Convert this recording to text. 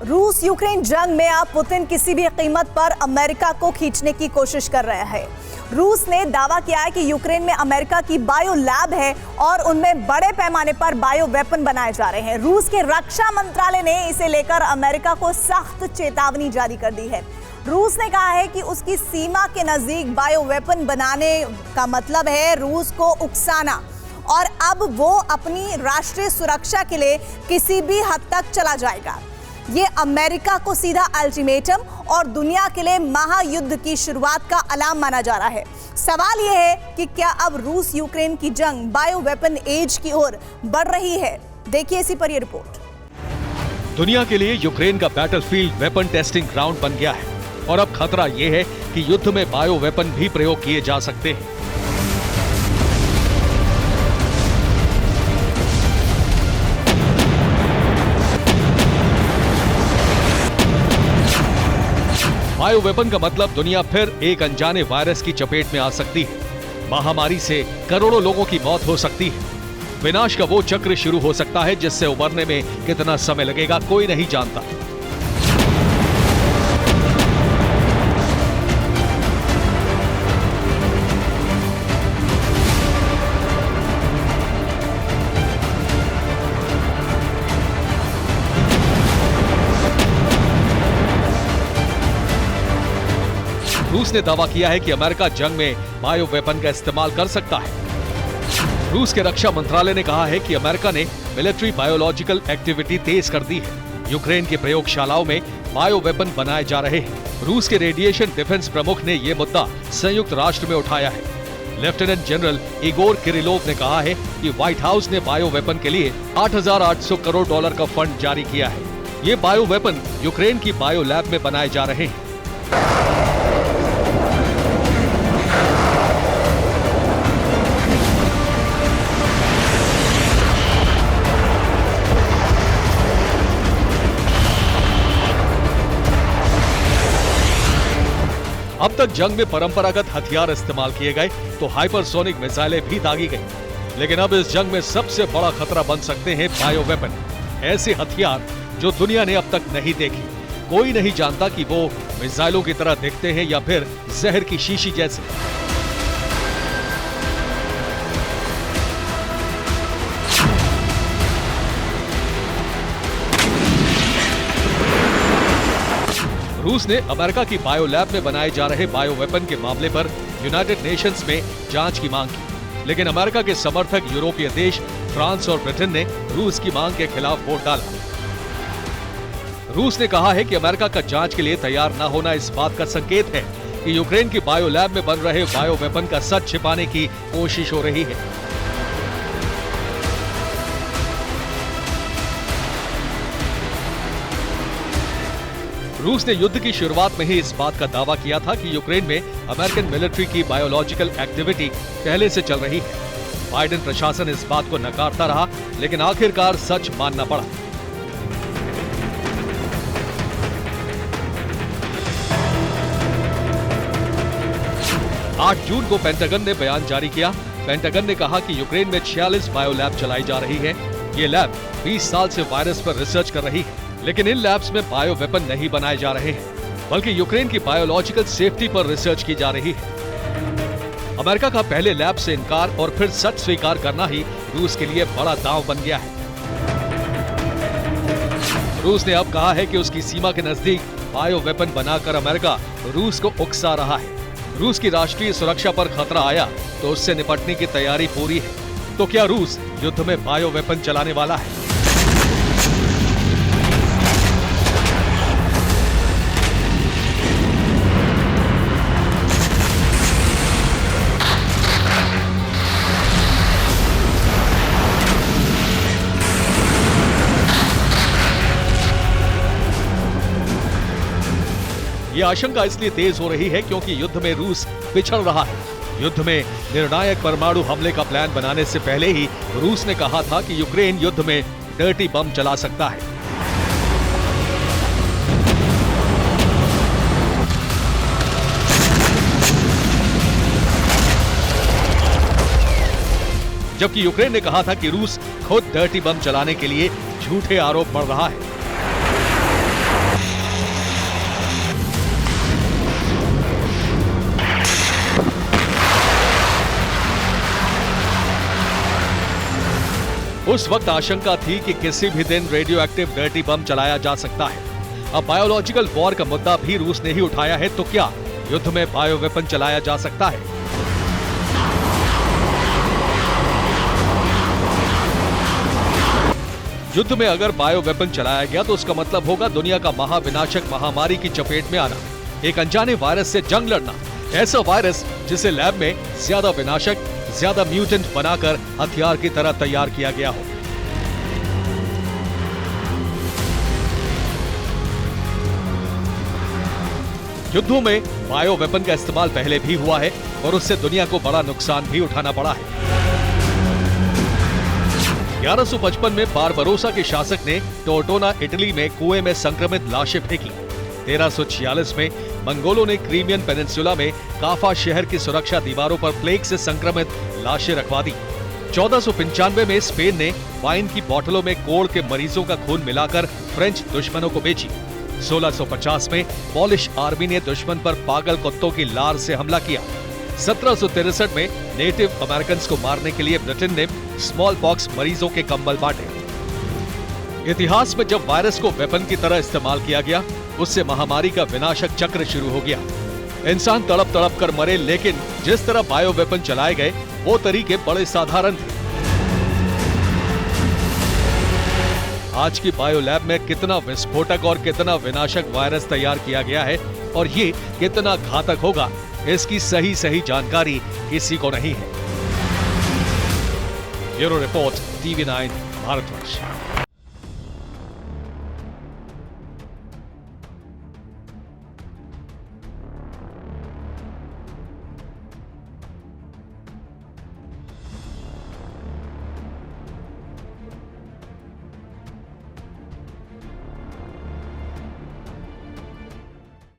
रूस यूक्रेन जंग में अब पुतिन किसी भी कीमत पर अमेरिका को खींचने की कोशिश कर रहा है। रूस ने दावा किया है कि यूक्रेन में अमेरिका की बायो लैब है और उनमें बड़े पैमाने पर बायो वेपन बनाए जा रहे हैं। रूस के रक्षा मंत्रालय ने इसे लेकर अमेरिका को सख्त चेतावनी जारी कर दी है। रूस ने कहा है कि उसकी सीमा के नजदीक बायो वेपन बनाने का मतलब है रूस को उकसाना, और अब वो अपनी राष्ट्रीय सुरक्षा के लिए किसी भी हद तक चला जाएगा। ये अमेरिका को सीधा अल्टीमेटम और दुनिया के लिए महायुद्ध की शुरुआत का अलार्म माना जा रहा है। सवाल यह है कि क्या अब रूस यूक्रेन की जंग बायो वेपन एज की ओर बढ़ रही है? देखिए इसी पर यह रिपोर्ट। दुनिया के लिए यूक्रेन का बैटलफील्ड वेपन टेस्टिंग ग्राउंड बन गया है और अब खतरा यह है कि युद्ध में बायो वेपन भी प्रयोग किए जा सकते हैं। बायो वेपन का मतलब दुनिया फिर एक अनजाने वायरस की चपेट में आ सकती है। महामारी से करोड़ों लोगों की मौत हो सकती है। विनाश का वो चक्र शुरू हो सकता है जिससे उबरने में कितना समय लगेगा कोई नहीं जानता। रूस ने दावा किया है कि अमेरिका जंग में बायो वेपन का इस्तेमाल कर सकता है। रूस के रक्षा मंत्रालय ने कहा है कि अमेरिका ने मिलिट्री बायोलॉजिकल एक्टिविटी तेज कर दी है। यूक्रेन की प्रयोगशालाओं में बायो वेपन बनाए जा रहे हैं। रूस के रेडिएशन डिफेंस प्रमुख ने यह मुद्दा संयुक्त राष्ट्र में उठाया है। लेफ्टिनेंट जनरल इगोर किरिलोव ने कहा है कि व्हाइट हाउस ने बायो वेपन के लिए $8,800 करोड़ का फंड जारी किया है। ये बायो वेपन यूक्रेन की बायो लैब में बनाए जा रहे हैं। अब तक जंग में परंपरागत हथियार इस्तेमाल किए गए तो हाइपरसोनिक मिसाइलें भी दागी गई, लेकिन अब इस जंग में सबसे बड़ा खतरा बन सकते हैं बायो वेपन। ऐसे हथियार जो दुनिया ने अब तक नहीं देखे। कोई नहीं जानता कि वो मिसाइलों की तरह दिखते हैं या फिर जहर की शीशी जैसे। रूस ने अमेरिका की बायो लैब में बनाए जा रहे बायो वेपन के मामले पर यूनाइटेड नेशंस में जांच की मांग की, लेकिन अमेरिका के समर्थक यूरोपीय देश फ्रांस और ब्रिटेन ने रूस की मांग के खिलाफ वोट डाला। रूस ने कहा है कि अमेरिका का जांच के लिए तैयार न होना इस बात का संकेत है कि यूक्रेन की बायो लैब में बन रहे बायो वेपन का सच छिपाने की कोशिश हो रही है। रूस ने युद्ध की शुरुआत में ही इस बात का दावा किया था कि यूक्रेन में अमेरिकन मिलिट्री की बायोलॉजिकल एक्टिविटी पहले से चल रही है। बाइडेन प्रशासन इस बात को नकारता रहा, लेकिन आखिरकार सच मानना पड़ा। आठ जून को पेंटागन ने बयान जारी किया। पेंटागन ने कहा कि यूक्रेन में 46 बायो लैब चलाई जा रही है। ये लैब 20 साल से वायरस पर रिसर्च कर रही है, लेकिन इन लैब्स में बायो वेपन नहीं बनाए जा रहे हैं, बल्कि यूक्रेन की बायोलॉजिकल सेफ्टी पर रिसर्च की जा रही है। अमेरिका का पहले लैब से इनकार और फिर सच स्वीकार करना ही रूस के लिए बड़ा दांव बन गया है। रूस ने अब कहा है कि उसकी सीमा के नजदीक बायो वेपन बनाकर अमेरिका रूस को उकसा रहा है। रूस की राष्ट्रीय सुरक्षा पर खतरा आया तो उससे निपटने की तैयारी पूरी है। तो क्या रूस युद्ध में बायो वेपन चलाने वाला है? ये आशंका इसलिए तेज हो रही है क्योंकि युद्ध में रूस पिछड़ रहा है। युद्ध में निर्णायक परमाणु हमले का प्लान बनाने से पहले ही रूस ने कहा था कि यूक्रेन युद्ध में डर्टी बम चला सकता है। जबकि यूक्रेन ने कहा था कि रूस खुद डर्टी बम चलाने के लिए झूठे आरोप मढ़ रहा है। उस वक्त आशंका थी कि किसी भी दिन रेडियो एक्टिव डर्टी बम चलाया जा सकता है। अब बायोलॉजिकल वॉर का मुद्दा भी रूस ने ही उठाया है, तो क्या युद्ध में बायो वेपन चलाया जा सकता है? युद्ध में अगर बायो वेपन चलाया गया तो उसका मतलब होगा दुनिया का महाविनाशक महामारी की चपेट में आना, एक अनजाने वायरस से जंग लड़ना। ऐसा वायरस जिसे लैब में ज्यादा विनाशक, ज्यादा म्यूटेंट बनाकर हथियार की तरह तैयार किया गया हो। युद्धों में बायो वेपन का इस्तेमाल पहले भी हुआ है और उससे दुनिया को बड़ा नुकसान भी उठाना पड़ा है। 1155 में बारबरोसा के शासक ने टोरटोना इटली में कुएं में संक्रमित लाशें फेंकी। 1346 में मंगोलों ने क्रीमियन पेनिनसुला में काफा शहर की सुरक्षा दीवारों पर प्लेग से संक्रमित लाशें रखवा दी। 1495 में स्पेन ने वाइन की बोतलों में कोढ़ के मरीजों का खून मिलाकर फ्रेंच दुश्मनों को बेची। 1650 में पॉलिश आर्मी ने दुश्मन पर पागल कुत्तों की लार से हमला किया। 1763 में नेटिव अमेरिकन को मारने के लिए ब्रिटेन ने स्मॉल पॉक्स मरीजों के कंबल बांटे। इतिहास में जब वायरस को वेपन की तरह इस्तेमाल किया गया, उससे महामारी का विनाशक चक्र शुरू हो गया। इंसान तड़प तड़प कर मरे, लेकिन जिस तरह बायो वेपन चलाए गए वो तरीके बड़े साधारण थे। आज की बायो लैब में कितना विस्फोटक और कितना विनाशक वायरस तैयार किया गया है और ये कितना घातक होगा, इसकी सही जानकारी किसी को नहीं है। Bureau report, TV9 Bharatvarsh.